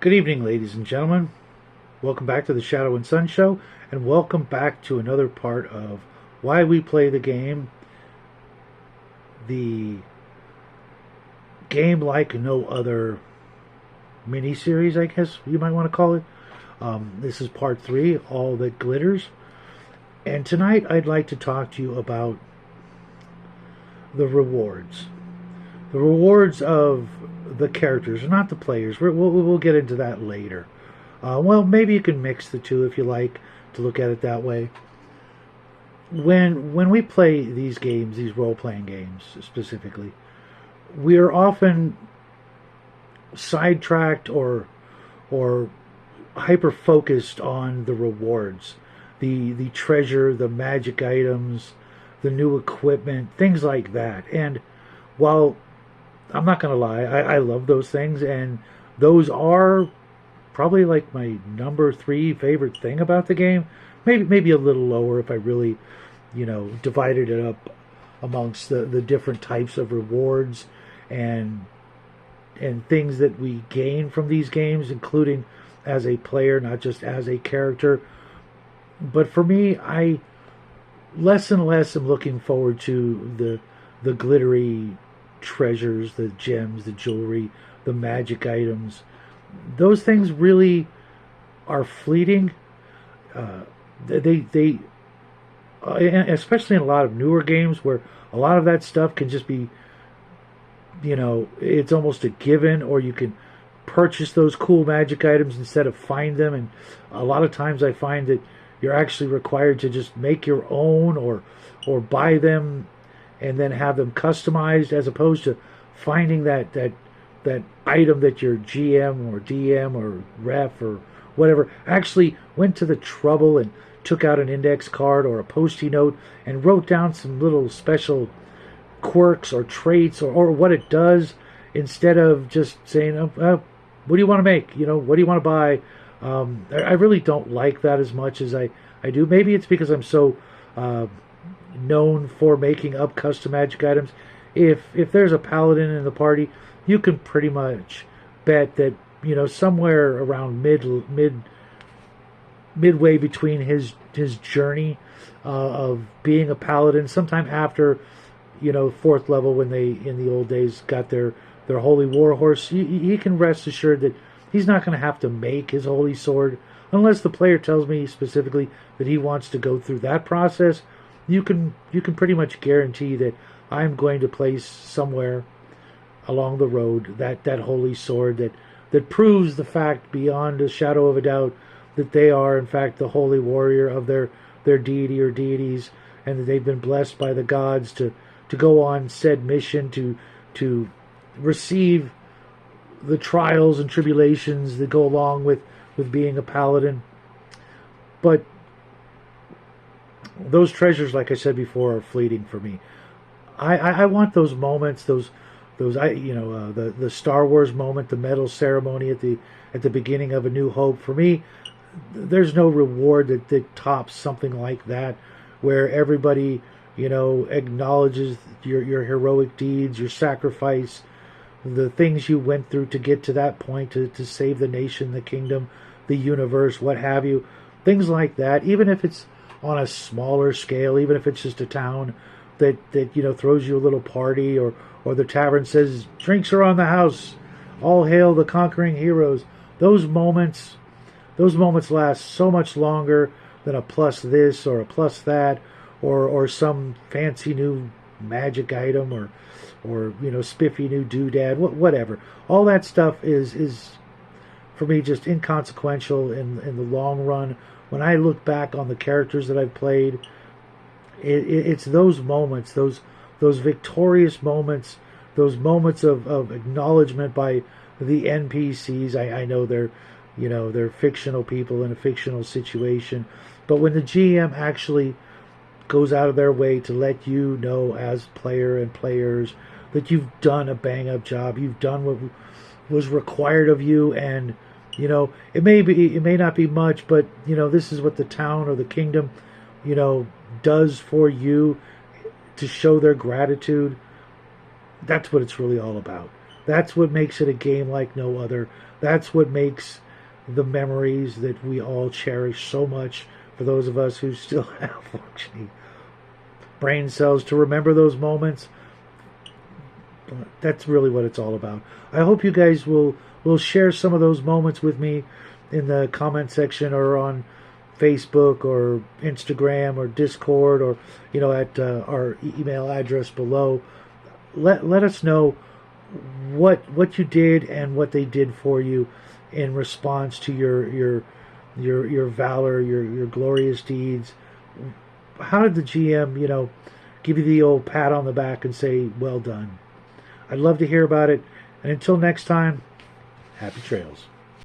Good evening, ladies and gentlemen. Welcome back to the Shadow and Sun Show, and welcome back to another part of why we play the game like no other mini-series, I guess you might want to call it. This is part 3, All That Glitters. And tonight I'd like to talk to you about the rewards. The rewards of the characters, not the players. We'll get into that later. Well, maybe you can mix the two if you like to look at it that way. When we play these games, these role-playing games specifically, we are often sidetracked or hyper-focused on the rewards, the treasure, the magic items, the new equipment, things like that. And while I'm not going to lie, I love those things, and those are probably like my number 3 favorite thing about the game. Maybe a little lower if I really, divided it up amongst the different types of rewards and things that we gain from these games, including as a player, not just as a character. But for me, I less and less am looking forward to the glittery treasures, the gems, the jewelry, the magic items. Those things really are fleeting. They especially in a lot of newer games where a lot of that stuff can just be, it's almost a given, or you can purchase those cool magic items instead of find them. And a lot of times I find that you're actually required to just make your own or buy them and then have them customized, as opposed to finding that item that your GM or DM or ref or whatever actually went to the trouble and took out an index card or a post-it note and wrote down some little special quirks or traits or what it does, instead of just saying, what do you want to make? What do you want to buy? I really don't like that as much as I do. Maybe it's because I'm so known for making up custom magic items. If there's a paladin in the party, you can pretty much bet that somewhere around midway between his journey of being a paladin, sometime after 4th level, when they in the old days got their holy war horse, he can rest assured that he's not going to have to make his holy sword unless the player tells me specifically that he wants to go through that process. You can pretty much guarantee that I'm going to place somewhere along the road that holy sword that proves the fact beyond a shadow of a doubt that they are in fact the holy warrior of their deity or deities, and that they've been blessed by the gods to go on said mission to receive the trials and tribulations that go along with being a paladin. But those treasures, like I said before, are fleeting for me. I want those moments, the Star Wars moment, the medal ceremony at the beginning of A New Hope. For me, there's no reward that tops something like that, where everybody acknowledges your heroic deeds, your sacrifice, the things you went through to get to that point, to save the nation, the kingdom, the universe, what have you. Things like that, even if it's on a smaller scale, even if it's just a town that throws you a little party, or the tavern says drinks are on the house, all hail the conquering heroes. Those moments last so much longer than a plus this or a plus that, or some fancy new magic item, or spiffy new doodad, whatever. All that stuff is for me just inconsequential in the long run. When I look back on the characters that I've played, it's those moments, those victorious moments, those moments of acknowledgement by the NPCs. I know they're fictional people in a fictional situation, but when the GM actually goes out of their way to let you know as player and players that you've done a bang-up job, you've done what was required of you, and it may not be much, but this is what the town or the kingdom does for you to show their gratitude. That's what it's really all about. That's what makes it a game like no other. That's what makes the memories that we all cherish so much, for those of us who still have functioning brain cells to remember those moments. That's really what it's all about. I hope you guys will share some of those moments with me in the comment section, or on Facebook or Instagram or Discord, or at our email address below. Let us know what you did and what they did for you in response to your valor, your glorious deeds. How did the GM, give you the old pat on the back and say, well done? I'd love to hear about it. And until next time, happy trails.